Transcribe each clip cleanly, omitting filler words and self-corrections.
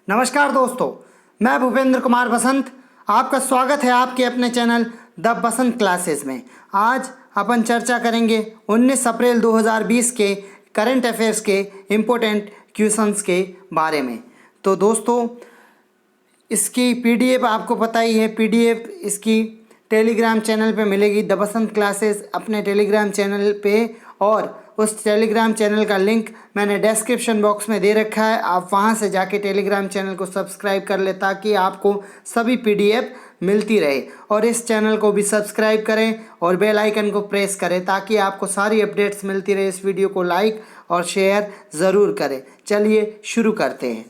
नमस्कार दोस्तों, मैं भूपेंद्र कुमार बसंत। आपका स्वागत है आपके अपने चैनल द बसंत क्लासेस में। आज अपन चर्चा करेंगे 19 अप्रैल 2020 के करंट अफेयर्स के इम्पोर्टेंट क्वेश्चंस के बारे में। तो दोस्तों, इसकी पीडीएफ आपको पता ही है, पीडीएफ इसकी टेलीग्राम चैनल पे मिलेगी, द बसंत क्लासेस अपने टेलीग्राम चैनल पे, और उस टेलीग्राम चैनल का लिंक मैंने डिस्क्रिप्शन बॉक्स में दे रखा है। आप वहां से जाके टेलीग्राम चैनल को सब्सक्राइब कर ले ताकि आपको सभी पीडीएफ मिलती रहे, और इस चैनल को भी सब्सक्राइब करें और बेल आइकन को प्रेस करें ताकि आपको सारी अपडेट्स मिलती रहे। इस वीडियो को लाइक और शेयर ज़रूर करें। चलिए शुरू करते हैं।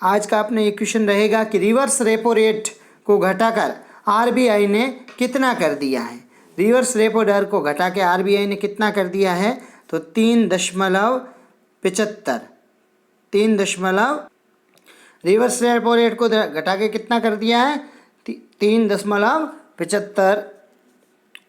आज का अपना ये क्वेश्चन रहेगा कि रिवर्स रेपो रेट को घटाकर आरबीआई ने कितना कर दिया है। रिवर्स रेपो दर को घटा के आरबीआई ने कितना कर दिया है, तो 3.75 रिवर्स रेपो रेट को घटा के कितना कर दिया है, 3.75।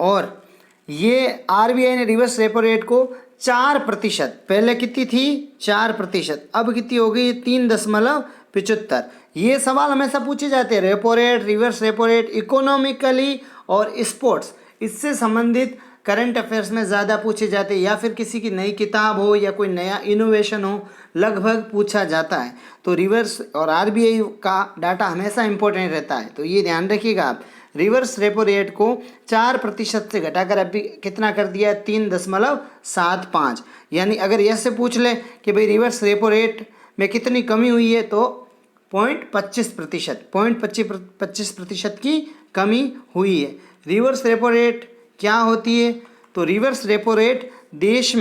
और ये आरबीआई ने रिवर्स रेपो रेट को 4%, पहले कितनी थी 4%, अब कितनी हो गई 3.75। ये सवाल हमेशा पूछे जाते हैं, repo rate, reverse repo rate, economically और स्पोर्ट्स, इससे संबंधित करंट अफेयर्स में ज़्यादा पूछे जाते हैं, या फिर किसी की नई किताब हो या कोई नया इनोवेशन हो, लगभग पूछा जाता है। तो रिवर्स और आरबीआई का डाटा हमेशा इंपॉर्टेंट रहता है, तो ये ध्यान रखिएगा आप। रिवर्स रेपो रेट को 4% से घटाकर अभी कितना कर दिया है, 3.75। यानी अगर ऐसे पूछ ले कि भाई रिवर्स रेपो रेट में कितनी कमी हुई है, तो 0.25% की कमी हुई है। रिवर्स रेपो रेट क्या होती है, तो रिवर्स रेपो रेट देश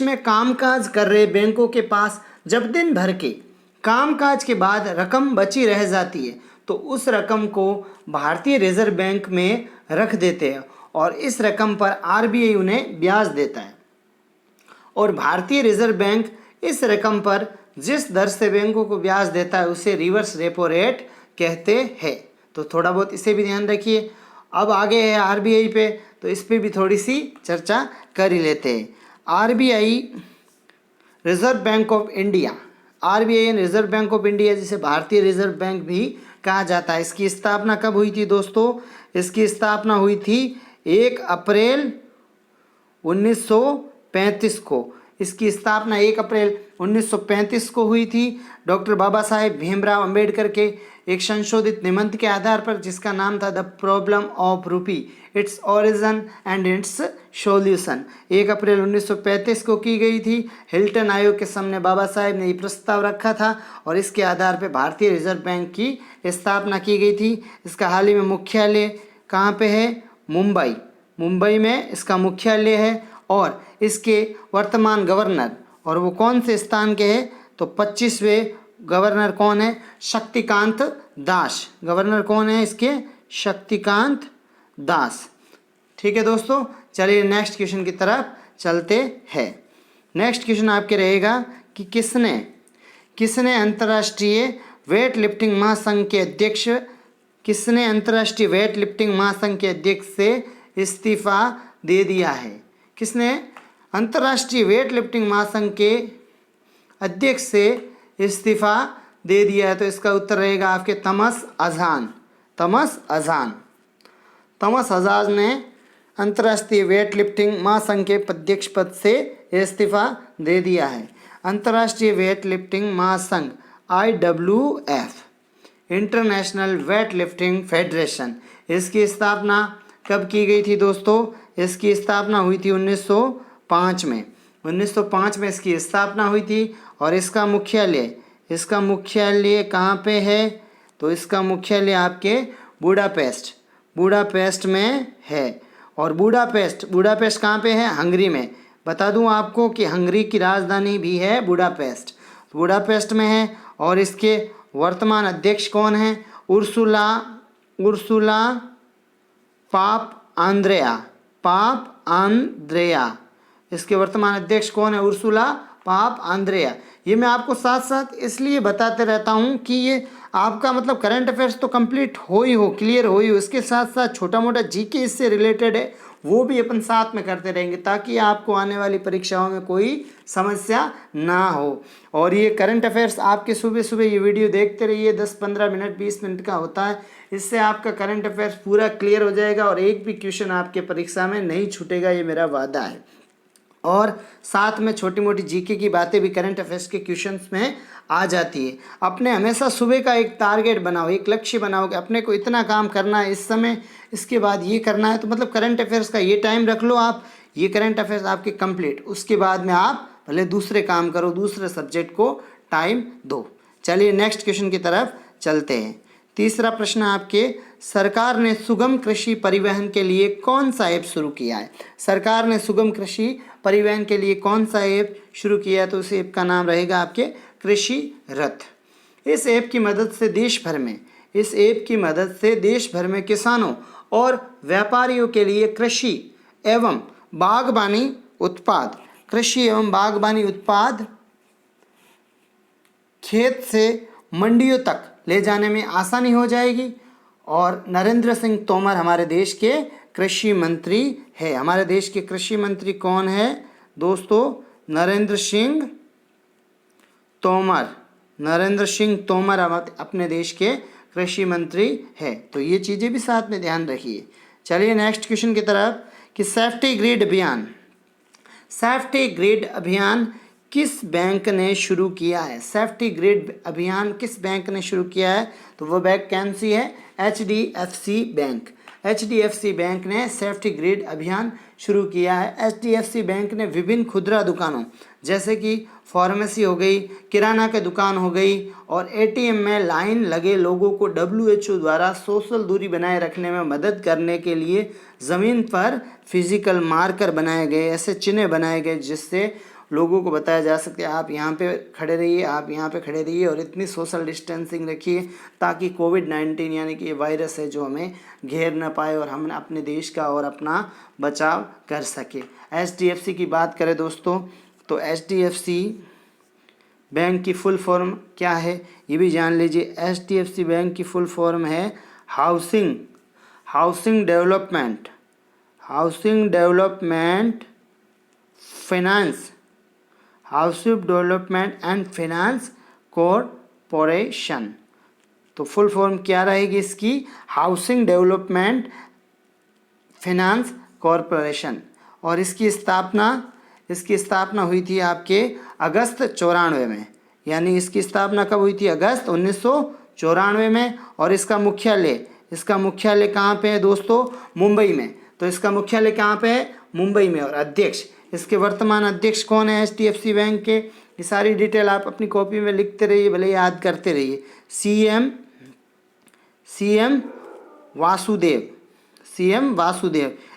में कामकाज कर रहे बैंकों के पास जब दिन भर के कामकाज के बाद रकम बची रह जाती है, तो उस रकम को भारतीय रिजर्व बैंक में रख देते हैं और इस रकम पर आरबीआई उन्हें ब्याज देता है, और भारतीय रिजर्व बैंक इस रकम पर जिस दर से बैंकों को ब्याज देता है उसे रिवर्स रेपो रेट कहते हैं। तो थोड़ा बहुत इसे भी ध्यान रखिए। अब आगे है आरबीआई पे, तो इस पे भी थोड़ी सी चर्चा कर ही लेते हैं। RBI reserve bank of India, RBI reserve bank of India जिसे भारतीय रिजर्व बैंक भी कहा जाता है, इसकी स्थापना कब हुई थी दोस्तों, इसकी स्थापना हुई थी 1 अप्रैल 1935 को। इसकी स्थापना 1 अप्रैल 1935 को हुई थी डॉक्टर बाबा साहेब भीमराव अंबेडकर के एक संशोधित निबंध के आधार पर, जिसका नाम था द प्रॉब्लम ऑफ रूपी, its origin and it's solution. 1 अप्रैल 1935 को की गई थी। हिल्टन आयोग के सामने बाबा साहेब ने ये प्रस्ताव रखा था और इसके आधार पर भारतीय रिजर्व बैंक की स्थापना की गई थी। इसका हाल ही में मुख्यालय कहाँ पे है, मुंबई में इसका मुख्यालय है, और इसके वर्तमान गवर्नर, और वो कौन से स्थान के हैं, तो 25वें गवर्नर कौन है, शक्तिकांत दास। गवर्नर कौन है इसके, शक्तिकांत दास। ठीक है दोस्तों, चलिए नेक्स्ट क्वेश्चन की तरफ चलते हैं। नेक्स्ट क्वेश्चन आपके रहेगा कि किसने अंतर्राष्ट्रीय वेट लिफ्टिंग महासंघ के अध्यक्ष से इस्तीफा दे दिया है। किसने अंतर्राष्ट्रीय वेट लिफ्टिंग महासंघ के अध्यक्ष से इस्तीफा दे दिया है, तो इसका उत्तर रहेगा आपके तमस अज़ान ने अंतर्राष्ट्रीय वेट लिफ्टिंग महासंघ के अध्यक्ष पद से इस्तीफा दे दिया है। अंतर्राष्ट्रीय वेट लिफ्टिंग महासंघ IWF, international weight lifting federation, इसकी स्थापना कब की गई थी दोस्तों, इसकी स्थापना हुई थी 1905 में। 1905 में इसकी स्थापना हुई थी, और इसका मुख्यालय कहाँ पे है, तो इसका मुख्यालय आपके बुडापेस्ट में है। और बुडापेस्ट कहाँ पे है, हंगरी में। बता दूं आपको कि हंगरी की राजधानी भी है बुडापेस्ट में है। और इसके वर्तमान अध्यक्ष कौन है, उर्सुला पाप आंद्रेया। इसके वर्तमान अध्यक्ष कौन है, उर्सुला पाप आंद्रेया। ये मैं आपको साथ साथ इसलिए बताते रहता हूँ कि ये आपका मतलब करंट अफेयर्स तो कंप्लीट हो ही हो, क्लियर हो ही हो, इसके साथ साथ छोटा मोटा जीके इससे रिलेटेड है वो भी अपन साथ में करते रहेंगे ताकि आपको आने वाली परीक्षाओं में कोई समस्या ना हो। और ये करंट अफेयर्स आपके सुबह सुबह ये वीडियो देखते रहिए, 10-15 मिनट 20 मिनट का होता है, इससे आपका करंट अफेयर्स पूरा क्लियर हो जाएगा और एक भी क्वेश्चन आपके परीक्षा में नहीं छूटेगा, ये मेरा वादा है। और साथ में छोटी मोटी जीके की बातें भी करंट अफेयर्स के क्वेश्चंस में आ जाती है। अपने हमेशा सुबह का एक टारगेट बनाओ, एक लक्ष्य बनाओ कि अपने को इतना काम करना है इस समय, इसके बाद ये करना है, तो मतलब करंट अफेयर्स का ये टाइम रख लो आप, ये करंट अफेयर्स आपके कंप्लीट, उसके बाद में आप भले दूसरे काम करो, दूसरे सब्जेक्ट को टाइम दो। चलिए नेक्स्ट क्वेश्चन की तरफ चलते हैं। तीसरा प्रश्न आपके, सरकार ने सुगम कृषि परिवहन के लिए कौन सा ऐप शुरू किया है? सरकार ने सुगम कृषि परिवहन के लिए कौन सा ऐप शुरू किया है? तो उस ऐप का नाम रहेगा आपके कृषि रथ। इस ऐप की मदद से देश भर में किसानों और व्यापारियों के लिए कृषि एवं बागवानी उत्पाद खेत से मंडियों तक ले जाने में आसानी हो जाएगी। और नरेंद्र सिंह तोमर हमारे देश के कृषि मंत्री है। हमारे देश के कृषि मंत्री कौन है दोस्तों? नरेंद्र सिंह तोमर अपने देश के कृषि मंत्री है। तो ये चीज़ें भी साथ में ध्यान रखिए। चलिए नेक्स्ट क्वेश्चन की तरफ कि सेफ्टी ग्रिड अभियान किस बैंक ने शुरू किया है? सेफ्टी ग्रिड अभियान किस बैंक ने शुरू किया है? तो वो बैंक कौन सी है? HDFC bank. HDFC बैंक ने सेफ्टी ग्रिड अभियान शुरू किया है। HDFC बैंक ने विभिन्न खुदरा दुकानों जैसे कि फार्मेसी हो गई, किराना की दुकान हो गई और ATM में लाइन लगे लोगों को WHO द्वारा सोशल दूरी बनाए रखने में मदद करने के लिए ज़मीन पर फिजिकल मार्कर बनाए गए, ऐसे चिन्ह बनाए गए जिससे लोगों को बताया जा सकता है आप यहाँ पे खड़े रहिए, आप यहाँ पे खड़े रहिए और इतनी सोशल डिस्टेंसिंग रखिए ताकि कोविड-19 यानी कि ये वायरस है जो हमें घेर ना पाए और हम अपने देश का और अपना बचाव कर सके। HDFC की बात करें दोस्तों तो HDFC बैंक की फुल फॉर्म क्या है ये भी जान लीजिए। HDFC बैंक की फुल फॉर्म है housing development and finance corporation. तो फुल फॉर्म क्या रहेगी इसकी? Housing development finance corporation. और इसकी स्थापना हुई थी आपके अगस्त 94 में, यानी इसकी स्थापना कब हुई थी? अगस्त 1994 में। और इसका मुख्यालय कहाँ पे है दोस्तों? मुंबई में। तो इसका मुख्यालय कहाँ पे है? मुंबई में। और इसके वर्तमान अध्यक्ष कौन है HDFC बैंक के? ये सारी डिटेल आप अपनी कॉपी में लिखते रहिए, भले याद करते रहिए। CM वासुदेव।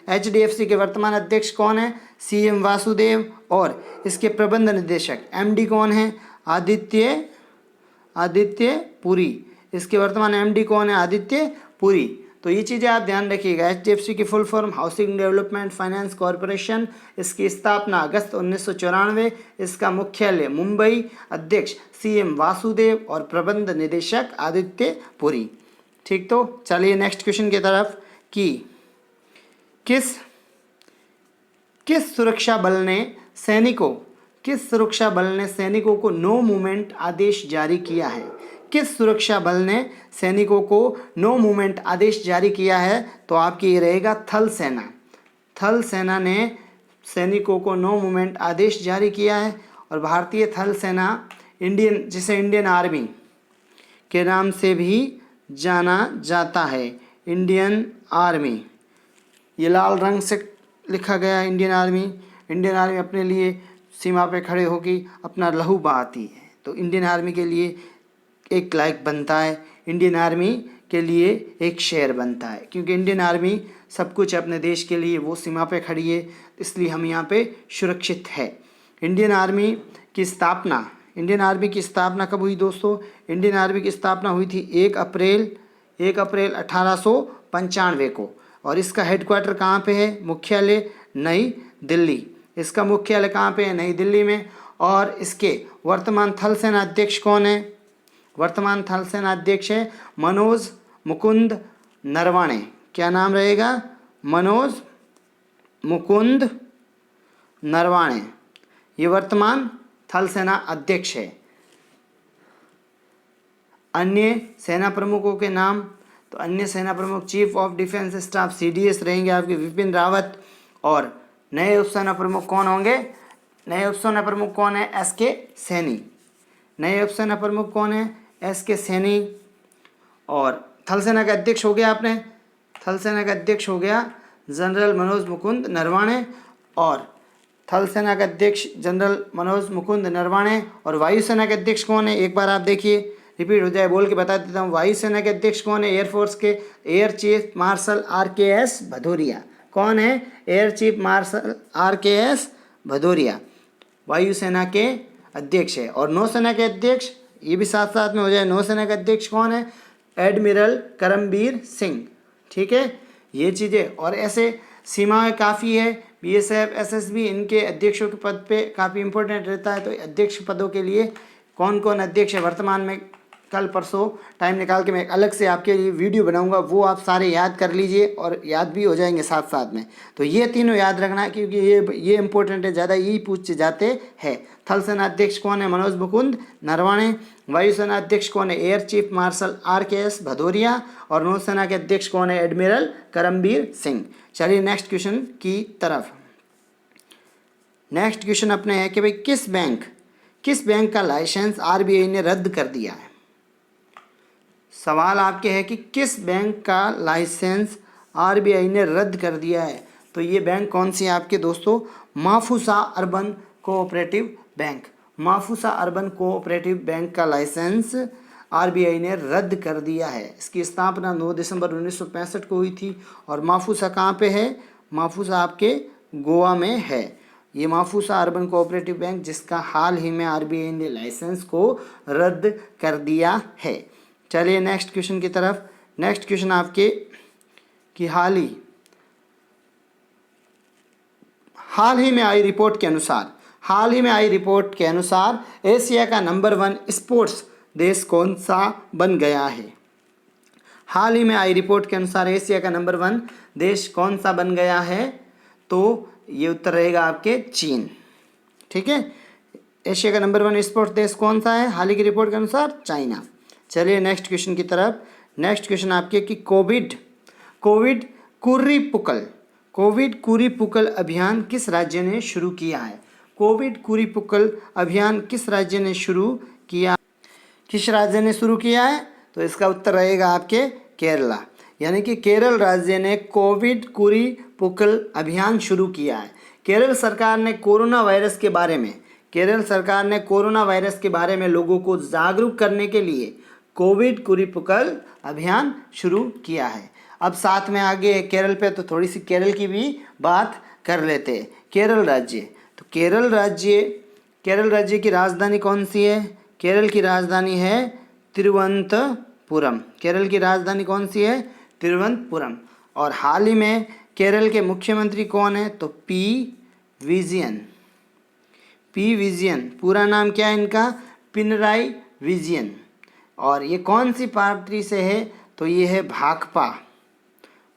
HDFC के वर्तमान अध्यक्ष कौन है? CM वासुदेव। और इसके प्रबंध निदेशक MD कौन है? आदित्य पुरी। इसके वर्तमान MD कौन है? आदित्य पुरी। तो ये चीज़ें आप ध्यान रखिएगा। HDFC की full form housing development finance corporation. इसकी स्थापना अगस्त 1994। इसका मुख्यालय मुंबई। अध्यक्ष CM वासुदेव और प्रबंध निदेशक आदित्य पुरी। ठीक, तो चलिए नेक्स्ट क्वेश्चन की तरफ कि किस सुरक्षा बल ने सैनिकों को नो मूवमेंट आदेश जारी किया है? किस सुरक्षा बल ने सैनिकों को नो मूवमेंट आदेश जारी किया है? तो आपकी ये रहेगा थल सेना ने सैनिकों को नो मूवमेंट आदेश जारी किया है। और भारतीय थल सेना जिसे इंडियन आर्मी के नाम से भी जाना जाता है, इंडियन आर्मी, ये लाल रंग से लिखा गया इंडियन आर्मी अपने लिए सीमा पे खड़े होकर अपना लहू बहाती है। तो इंडियन आर्मी के लिए एक लाइक बनता है, इंडियन आर्मी के लिए एक शेयर बनता है, क्योंकि इंडियन आर्मी सब कुछ अपने देश के लिए, वो सीमा पे खड़ी है, इसलिए हम यहाँ पे सुरक्षित है। इंडियन आर्मी की स्थापना कब हुई दोस्तों? इंडियन आर्मी की स्थापना हुई थी 1 अप्रैल 1895 को। और इसका हेडक्वार्टर कहाँ पे है? मुख्यालय नई दिल्ली। इसका मुख्यालय कहाँ पे है? नई दिल्ली में। और इसके वर्तमान थल सेना अध्यक्ष कौन है? वर्तमान थल सेना अध्यक्ष है मनोज मुकुंद नरवाणे। क्या नाम रहेगा? मनोज मुकुंद नरवाणे, ये वर्तमान थल सेना अध्यक्ष है। अन्य सेना प्रमुखों के नाम, तो अन्य सेना प्रमुख chief of defence staff CDS रहेंगे आपके विपिन रावत। और नए उपसेना प्रमुख कौन होंगे? नए उपसेना प्रमुख कौन है? SK सैनी। नए उपसेना प्रमुख कौन है? SK सैनी। और थल सेना का अध्यक्ष हो गया आपने, थल सेना का अध्यक्ष हो गया जनरल मनोज मुकुंद नरवाणे। और थल सेना का अध्यक्ष जनरल मनोज मुकुंद नरवाणे। और वायुसेना के अध्यक्ष कौन है? एक बार आप देखिए, रिपीट हो जाए, बोल के बता देता हूँ। वायुसेना के अध्यक्ष कौन है? एयरफोर्स के air chief marshal RKS Bhadauria. कौन है? Air chief marshal RKS Bhadauria वायुसेना के अध्यक्ष है। और नौसेना के अध्यक्ष, ये भी साथ साथ में हो जाए, नौसेना के अध्यक्ष कौन है? एडमिरल करमबीर सिंह। ठीक है, ये चीज़ें। और ऐसे सीमाएं काफ़ी है, BSF SSB इनके अध्यक्षों के पद पे काफ़ी इंपॉर्टेंट रहता है। तो अध्यक्ष पदों के लिए कौन कौन अध्यक्ष है वर्तमान में, कल परसों टाइम निकाल के मैं एक अलग से आपके लिए वीडियो बनाऊंगा, वो आप सारे याद कर लीजिए और याद भी हो जाएंगे साथ साथ में। तो ये तीनों याद रखना, क्योंकि ये इंपॉर्टेंट है, ज़्यादा यही पूछे जाते हैं। थल सेना अध्यक्ष कौन है? मनोज मुकुंद नरवाणे। वायुसेना अध्यक्ष कौन है? Air chief marshal RKS Bhadauria. और नौसेना के अध्यक्ष कौन है? एडमिरल करमबीर सिंह। चलिए नेक्स्ट क्वेश्चन की तरफ। नेक्स्ट क्वेश्चन अपने है कि भाई किस बैंक का लाइसेंस RBI ने रद्द कर दिया है? सवाल आपके है कि किस बैंक का लाइसेंस RBI ने रद्द कर दिया है? तो ये बैंक कौन सी है आपके दोस्तों? Mapusa urban cooperative bank. Mapusa urban cooperative bank का लाइसेंस RBI ने रद्द कर दिया है। इसकी स्थापना 9 दिसंबर 1965 को हुई थी। और माफूसा कहाँ पे है? माफूसा आपके गोवा में है। ये माफूसा अर्बन कोऑपरेटिव बैंक, जिसका हाल ही में RBI ने लाइसेंस को रद्द कर दिया है। चलिए नेक्स्ट क्वेश्चन की तरफ। नेक्स्ट क्वेश्चन आपके कि हाल ही में आई रिपोर्ट के अनुसार एशिया का नंबर 1 स्पोर्ट्स देश कौन सा बन गया है? हाल ही में आई रिपोर्ट के अनुसार एशिया का नंबर 1 देश कौन सा बन गया है? तो ये उत्तर रहेगा आपके चीन। ठीक है, एशिया का नंबर 1 स्पोर्ट्स देश कौन सा है हाल ही की रिपोर्ट के अनुसार? चाइना। चलिए नेक्स्ट क्वेश्चन की तरफ। नेक्स्ट क्वेश्चन आपके कि कोविड कुरीपुकल अभियान किस राज्य ने शुरू किया है? कोविड कुरीपुकल अभियान किस राज्य ने शुरू किया है? तो इसका उत्तर रहेगा आपके केरला। यानी कि केरल राज्य ने कोविड कुरीपुकल अभियान शुरू किया है। केरल सरकार ने कोरोना वायरस के बारे में लोगों को जागरूक करने के लिए कोविड कुरीपुकल अभियान शुरू किया है। अब साथ में आगे केरल पे, तो थोड़ी सी केरल की भी बात कर लेते हैं। केरल राज्य, तो केरल राज्य की राजधानी कौन सी है? केरल की राजधानी है तिरुवनंतपुरम। केरल की राजधानी कौन सी है? तिरुवनंतपुरम। और हाल ही में केरल के मुख्यमंत्री कौन है? तो पी विजयन। पूरा नाम क्या है इनका? पिनराई विजयन। और ये कौन सी पार्टी से है? तो ये है भाकपा।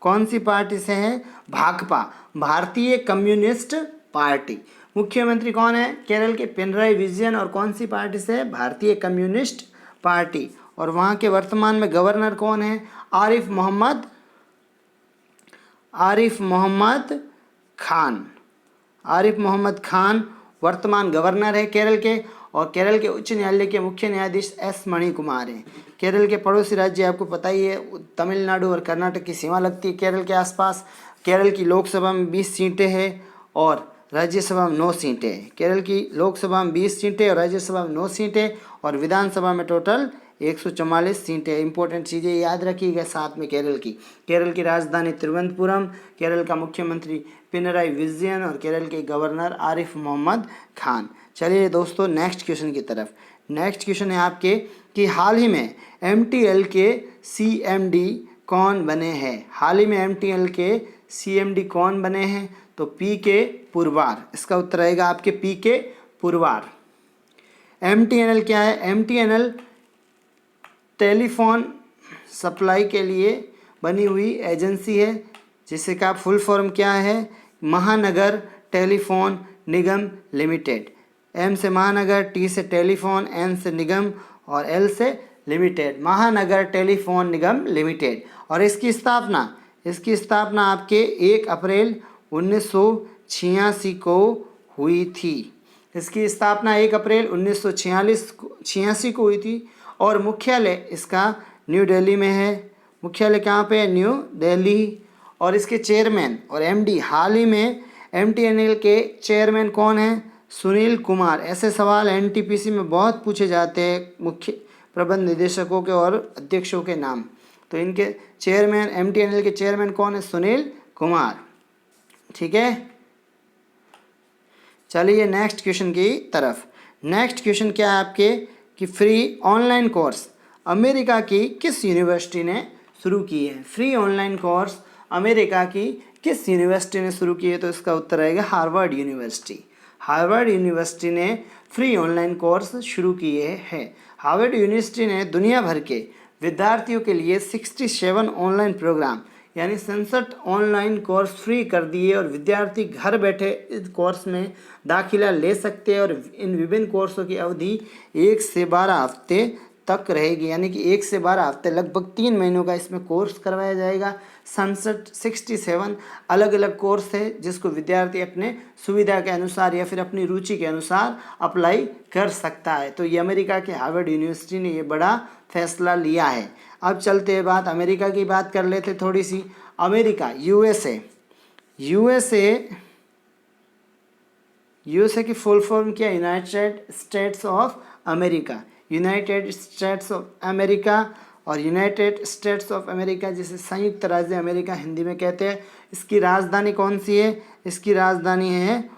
कौन सी पार्टी से है? भाकपा, भारतीय कम्युनिस्ट पार्टी। मुख्यमंत्री कौन है केरल के? पिनराई विजयन। और कौन सी पार्टी से है? भारतीय कम्युनिस्ट पार्टी। और वहाँ के वर्तमान में गवर्नर कौन है? आरिफ मोहम्मद खान वर्तमान गवर्नर है केरल के। और केरल के उच्च न्यायालय के मुख्य न्यायाधीश S मणिकुमार हैं। केरल के पड़ोसी राज्य आपको पता ही है, तमिलनाडु और कर्नाटक की सीमा लगती है केरल के आसपास। केरल की लोकसभा में 20 सीटें हैं और राज्यसभा में 9 सीटें हैं। केरल की लोकसभा में 20 सीटें और राज्यसभा में 9 सीटें और विधानसभा में टोटल 144 सीटें। इंपॉर्टेंट चीज़ें याद रखिएगा साथ में केरल की राजधानी तिरुवनंतपुरम, केरल का मुख्यमंत्री पिनराई विजयन और केरल के गवर्नर आरिफ मोहम्मद खान। चलिए दोस्तों नेक्स्ट क्वेश्चन की तरफ। नेक्स्ट क्वेश्चन है आपके कि हाल ही में MTL के CMD कौन बने हैं? हाल ही में MTL के CMD कौन बने हैं? तो PK पुरवार। इसका उत्तर रहेगा आपके PK पुरवार। MTNL क्या है? MTNL टेलीफोन सप्लाई के लिए बनी हुई एजेंसी है, जिससे का फुल फॉर्म क्या है? महानगर टेलीफोन निगम लिमिटेड। एम से महानगर, टी से टेलीफोन, एन से निगम और एल से लिमिटेड, महानगर टेलीफोन निगम लिमिटेड। और इसकी स्थापना आपके 1 अप्रैल 1986 को हुई थी। इसकी स्थापना 1 अप्रैल 1986 को हुई थी और मुख्यालय इसका न्यू दिल्ली में है। मुख्यालय कहाँ पे है? न्यू दिल्ली। और इसके चेयरमैन और एमडी, हाल ही में एमटीएनएल के चेयरमैन कौन है? सुनील कुमार। ऐसे सवाल एनटीपीसी में बहुत पूछे जाते हैं, मुख्य प्रबंध निदेशकों के और अध्यक्षों के नाम। तो इनके चेयरमैन, एमटीएनएल के चेयरमैन कौन है? सुनील कुमार। ठीक है, चलिए नेक्स्ट क्वेश्चन की तरफ। नेक्स्ट क्वेश्चन क्या है आपके कि फ्री ऑनलाइन कोर्स अमेरिका की किस यूनिवर्सिटी ने शुरू की है? फ्री ऑनलाइन कोर्स अमेरिका की किस यूनिवर्सिटी ने शुरू की है? तो इसका उत्तर आएगा हार्वर्ड यूनिवर्सिटी। हार्वर्ड यूनिवर्सिटी ने फ्री ऑनलाइन कोर्स शुरू किए हैं। हार्वर्ड यूनिवर्सिटी ने दुनिया भर के विद्यार्थियों के लिए 67 ऑनलाइन प्रोग्राम यानी 67 ऑनलाइन कोर्स फ्री कर दिए और विद्यार्थी घर बैठे इस कोर्स में दाखिला ले सकते हैं। और इन विभिन्न कोर्सों की अवधि 1 से 12 हफ्ते तक रहेगी, यानी कि 1 से 12 हफ्ते, लगभग 3 महीनों का इसमें कोर्स करवाया जाएगा। 67 अलग अलग कोर्स है जिसको विद्यार्थी अपने सुविधा के अनुसार या फिर अपनी रुचि के अनुसार अप्लाई कर सकता है। तो ये अमेरिका के हार्वर्ड यूनिवर्सिटी ने ये बड़ा फैसला लिया है। अब चलते हैं अमेरिका की बात कर लेते थोड़ी सी। अमेरिका, यूएसए की फुल फॉर्म क्या? United states of America. United states of America और यूनाइटेड स्टेट्स ऑफ अमेरिका जिसे संयुक्त राज्य अमेरिका हिंदी में कहते हैं। इसकी राजधानी कौन सी है? इसकी राजधानी है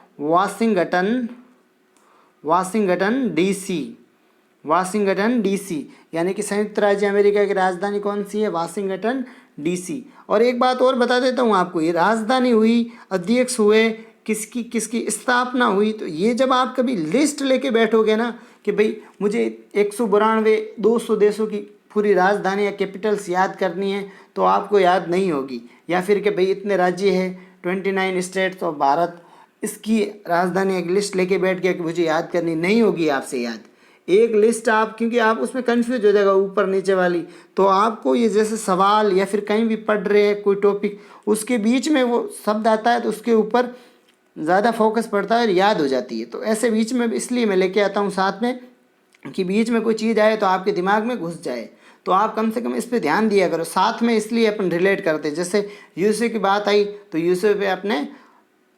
वाशिंगटन डीसी, यानी कि संयुक्त राज्य अमेरिका की राजधानी कौन सी है? Washington DC. और एक बात और बता देता हूँ आपको, ये राजधानी हुई, अध्यक्ष हुए, किसकी स्थापना हुई। तो ये जब आप कभी लिस्ट लेके बैठोगे ना कि भाई मुझे 192 200 देशों की पूरी राजधानी या कैपिटल्स याद करनी है, तो आपको याद नहीं होगी। या फिर कि भाई इतने राज्य है, 29 स्टेट्स ऑफ भारत, इसकी राजधानी एक लिस्ट लेके बैठ गया कि मुझे याद करनी, नहीं होगी आपसे याद। एक लिस्ट आप, क्योंकि आप उसमें कंफ्यूज हो जाएगा ऊपर नीचे वाली, तो आपको ये जैसे सवाल या फिर कहीं भी पढ़ रहे हैं कोई टॉपिक, उसके बीच में वो शब्द आता है तो उसके ऊपर ज़्यादा फोकस पड़ता है और याद हो जाती है। तो ऐसे बीच में इसलिए मैं लेके आता हूँ साथ में कि बीच में कोई चीज़ आए तो आपके दिमाग में घुस जाए, तो आप कम से कम इस पे ध्यान दिया करो साथ में। इसलिए अपन रिलेट करते, जैसे यूएसए की बात आई तो यूएसए पे आपने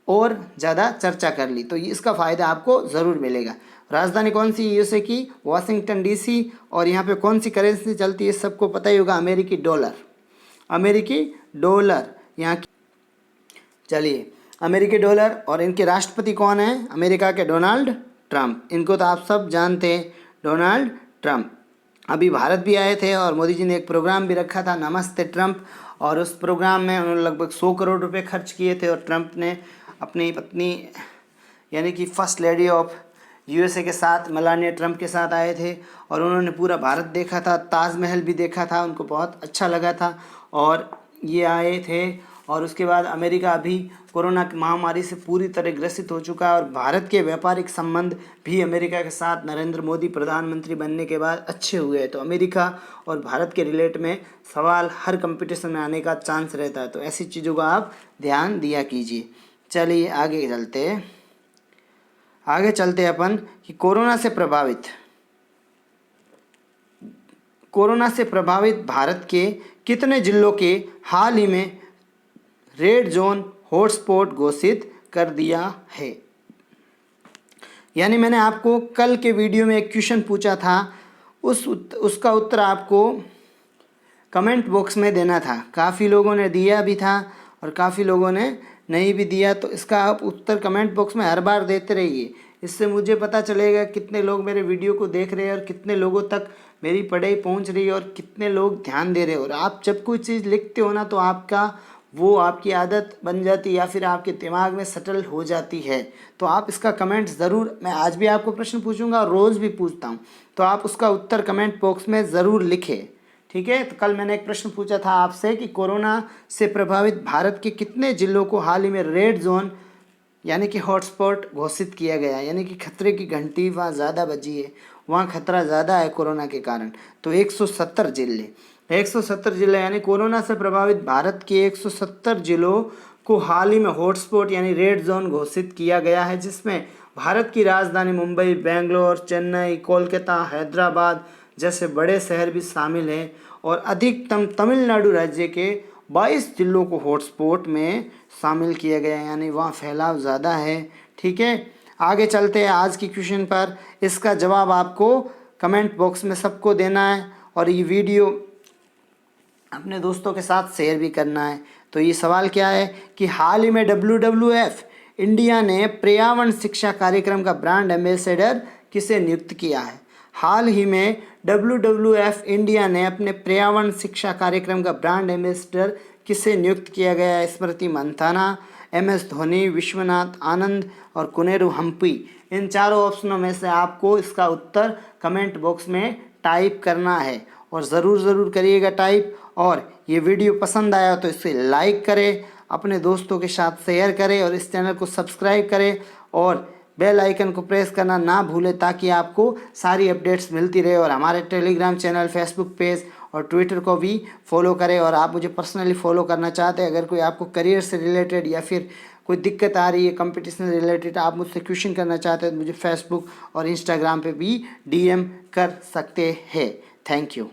और ज़्यादा चर्चा कर ली, तो इसका फ़ायदा आपको ज़रूर मिलेगा। राजधानी कौन सी यूएसए की? Washington DC. और यहाँ पे कौन सी करेंसी चलती है? सबको पता ही होगा, अमेरिकी डॉलर यहाँ की। चलिए, अमेरिकी डॉलर। और इनके राष्ट्रपति कौन है? अमेरिका के डोनाल्ड ट्रंप। इनको तो आप सब जानते हैं, डोनाल्ड ट्रंप। अभी भारत भी आए थे और मोदी जी ने एक प्रोग्राम भी रखा था, नमस्ते ट्रंप, और उस प्रोग्राम में उन्होंने लगभग 100 करोड़ रुपए खर्च किए थे। और ट्रंप ने अपनी पत्नी यानी कि फर्स्ट लेडी ऑफ यूएसए के साथ, मेलानिया ट्रंप के साथ आए थे और उन्होंने पूरा भारत देखा था, ताजमहल भी देखा था, उनको बहुत अच्छा लगा था और ये आए थे। और उसके बाद अमेरिका अभी कोरोना की महामारी से पूरी तरह ग्रसित हो चुका है और भारत के व्यापारिक संबंध भी अमेरिका के साथ नरेंद्र मोदी प्रधानमंत्री बनने के बाद अच्छे हुए हैं। तो अमेरिका और भारत के रिलेट में सवाल हर कंपटीशन में आने का चांस रहता है, तो ऐसी चीज़ों का आप ध्यान दिया कीजिए। चलिए आगे चलते अपन कि कोरोना से प्रभावित भारत के कितने जिलों के हाल ही में रेड जोन हॉटस्पॉट घोषित कर दिया है। यानी मैंने आपको कल के वीडियो में एक क्वेश्चन पूछा था, उसका उत्तर आपको कमेंट बॉक्स में देना था। काफ़ी लोगों ने दिया भी था और काफ़ी लोगों ने नहीं भी दिया, तो इसका आप उत्तर कमेंट बॉक्स में हर बार देते रहिए। इससे मुझे पता चलेगा कितने लोग मेरे वीडियो को देख रहे हैं और कितने लोगों तक मेरी पढ़ाई पहुंच रही है और कितने लोग ध्यान दे रहे हैं। और आप जब कोई चीज़ लिखते हो ना, तो आपकी आदत बन जाती है या फिर आपके दिमाग में सेटल हो जाती है। तो आप इसका कमेंट ज़रूर, मैं आज भी आपको प्रश्न पूछूंगा और रोज़ भी पूछता हूं, तो आप उसका उत्तर कमेंट बॉक्स में ज़रूर लिखें, ठीक है। तो कल मैंने एक प्रश्न पूछा था आपसे कि कोरोना से प्रभावित भारत के कितने जिलों को हाल ही में रेड जोन यानी कि हॉटस्पॉट घोषित किया गया, यानी कि खतरे की घंटी वहाँ ज़्यादा बजी है, वहाँ खतरा ज़्यादा है कोरोना के कारण। तो 170 जिले, 170 जिले यानी कोरोना से प्रभावित भारत के 170 जिलों को हाल ही में हॉटस्पॉट यानी रेड जोन घोषित किया गया है, जिसमें भारत की राजधानी मुंबई, बेंगलोर, चेन्नई, कोलकाता, हैदराबाद जैसे बड़े शहर भी शामिल हैं और अधिकतम तमिलनाडु राज्य के 22 जिलों को हॉटस्पॉट में शामिल किया गया है, यानी वहाँ फैलाव ज़्यादा है। ठीक है, आगे चलते हैं आज की क्वेश्चन पर। इसका जवाब आपको कमेंट बॉक्स में सबको देना है और ये वीडियो अपने दोस्तों के साथ शेयर भी करना है। तो ये सवाल क्या है कि हाल ही में WWF इंडिया ने पर्यावरण शिक्षा कार्यक्रम का ब्रांड एम्बेसडर किसे नियुक्त किया है। हाल ही में WWF इंडिया ने अपने पर्यावरण शिक्षा कार्यक्रम का ब्रांड एम्बेसडर किसे नियुक्त किया गया है। स्मृति मंथाना, MS धोनी, विश्वनाथ आनंद और कुनेरू हम्पी। इन चारों ऑप्शनों में से आपको इसका उत्तर कमेंट बॉक्स में टाइप करना है और ज़रूर करिएगा टाइप। और ये वीडियो पसंद आया तो इसे लाइक करें, अपने दोस्तों के साथ शेयर करें और इस चैनल को सब्सक्राइब करें और बेल आइकन को प्रेस करना ना भूलें ताकि आपको सारी अपडेट्स मिलती रहे। और हमारे टेलीग्राम चैनल, फेसबुक पेज और ट्विटर को भी फॉलो करें। और आप मुझे पर्सनली फॉलो करना चाहते हैं, अगर कोई आपको करियर से रिलेटेड या फिर कोई दिक्कत आ रही है कंपटीशन रिलेटेड, आप मुझसे क्वेश्चन करना चाहते हैं तो मुझे फेसबुक और इंस्टाग्राम पे भी DM कर सकते हैं। Thank you.